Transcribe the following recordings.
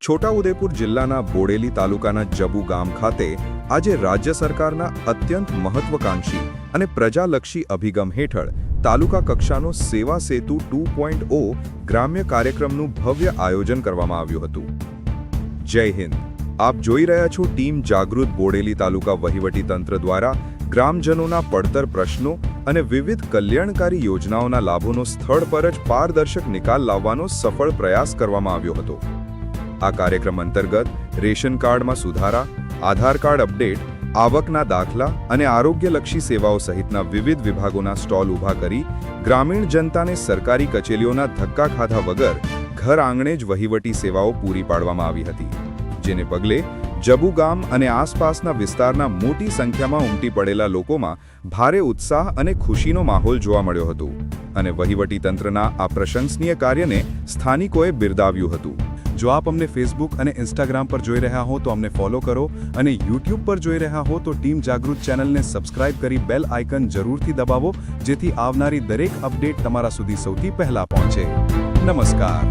છોટાઉદેપુર જિલ્લાના બોડેલી તાલુકાના જબુ ગામ ખાતે આજે રાજ્ય સરકારના અત્યંત મહત્વકાંક્ષી અને પ્રજાલક્ષી અભિગમ હેઠળ તાલુકા કક્ષાનો સેવા સેતુ 2.0 ગ્રામ્ય કાર્યક્રમનું ભવ્ય આયોજન કરવામાં આવ્યું હતું। જય હિન્દ। આપ જોઈ રહ્યા છો ટીમ જાગૃત બોડેલી તાલુકા વહીવટીતંત્ર દ્વારા ગ્રામજનોના પડતર પ્રશ્નો અને વિવિધ કલ્યાણકારી યોજનાઓના લાભોનો સ્થળ પર જ પારદર્શક નિકાલ લાવવાનો સફળ પ્રયાસ કરવામાં આવ્યો હતો। આ કાર્યક્રમ અંતર્ગત રેશન કાર્ડમાં સુધારા, આધાર કાર્ડ અપડેટ, આવકના દાખલા અને આરોગ્યલક્ષી સેવાઓ સહિતના વિવિધ વિભાગોના સ્ટોલ ઊભા કરી ગ્રામીણ જનતાને સરકારી કચેરીઓના ધક્કા ખાધા વગર ઘર આંગણે જ વહીવટી સેવાઓ પૂરી પાડવામાં આવી હતી, જેને પગલે જબુ ગામ અને આસપાસના વિસ્તારના મોટી સંખ્યામાં ઉમટી પડેલા લોકોમાં ભારે ઉત્સાહ અને ખુશીનો માહોલ જોવા મળ્યો હતો અને વહીવટીતંત્રના આ પ્રશંસનીય કાર્યને સ્થાનિકોએ બિરદાવ્યું હતું। જો આપ અમને ફેસબુક અને ઇન્સ્ટાગ્રામ પર જોઈ રહ્યા હો તો અમને ફોલો કરો અને યુટ્યુબ પર જોઈ રહ્યા હો તો ટીમ જાગૃત ચેનલને સબસ્ક્રાઇબ કરી બેલ આઇકન જરૂરથી દબાવો, જેથી આવનારી દરેક અપડેટ તમારા સુધી સૌથી પહેલા પહોંચે। નમસ્કાર।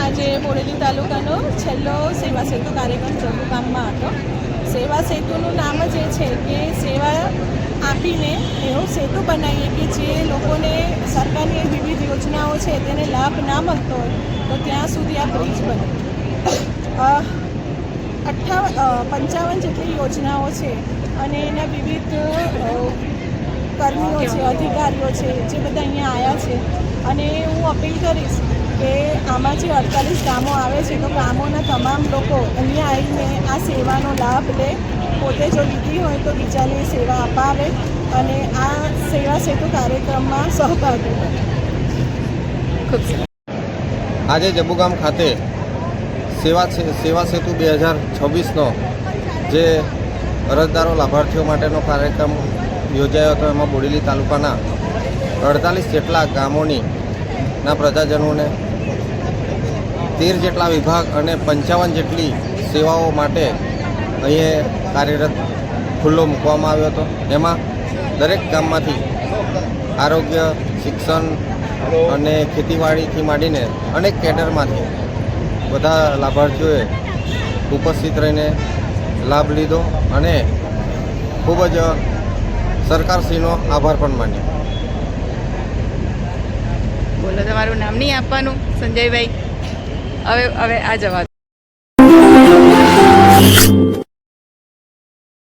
આજે બોડેલી તાલુકાનો છેલ્લો સેવા સેતુ કાર્યક્રમ જબુ ગામમાં હતો। સેવા સેતુનું નામ જ એ છે કે સેવા આપીને એવો સેતુ બનાવીએ કે જે લોકોને સરકારની વિવિધ યોજનાઓ છે તેને લાભ ના મળતો હોય તો ત્યાં સુધી આ બ્રિજ બને। 55 જેટલી યોજનાઓ છે અને એના વિવિધ કર્મીઓ છે, અધિકારીઓ છે, જે બધા અહીંયા આવ્યા છે અને હું અપીલ કરીશ કે આમાં જે 48 ગામો આવે છે તો ગામોના તમામ લોકો અહીંયા આવીને આ સેવાનો લાભ લે, પોતે જો લીધી હોય તો બીજાને સેવા અપાવે અને આ સેવા સેતુ કાર્યક્રમમાં સહભાગી બને। ખૂબ સરસ। આજે જબુ ગામ ખાતે સેવા સેતુ 2026નો જે અરજદારો લાભાર્થીઓ માટેનો કાર્યક્રમ યોજાયો હતો, એમાં બોડેલી તાલુકાના 48 જેટલા ગામોની પ્રજાજનોને 13 જેટલા વિભાગ અને 55 જેટલી સેવાઓ માટે અહીંયા કાર્યરત ખુલ્લો મૂકવામાં આવ્યો હતો। એમાં દરેક ગામમાંથી આરોગ્ય, શિક્ષણ અને ખેતીવાડીથી માંડીને અનેક કેડરમાંથી બધા લાભાર્થીઓએ ઉપસ્થિત રહીને લાભ લીધો અને ખૂબ જ સરકારશ્રીનો આભાર પણ માન્યો। બોલો, તમારું નામ નહીં આપવાનું સંજયભાઈ? હવે આ જવા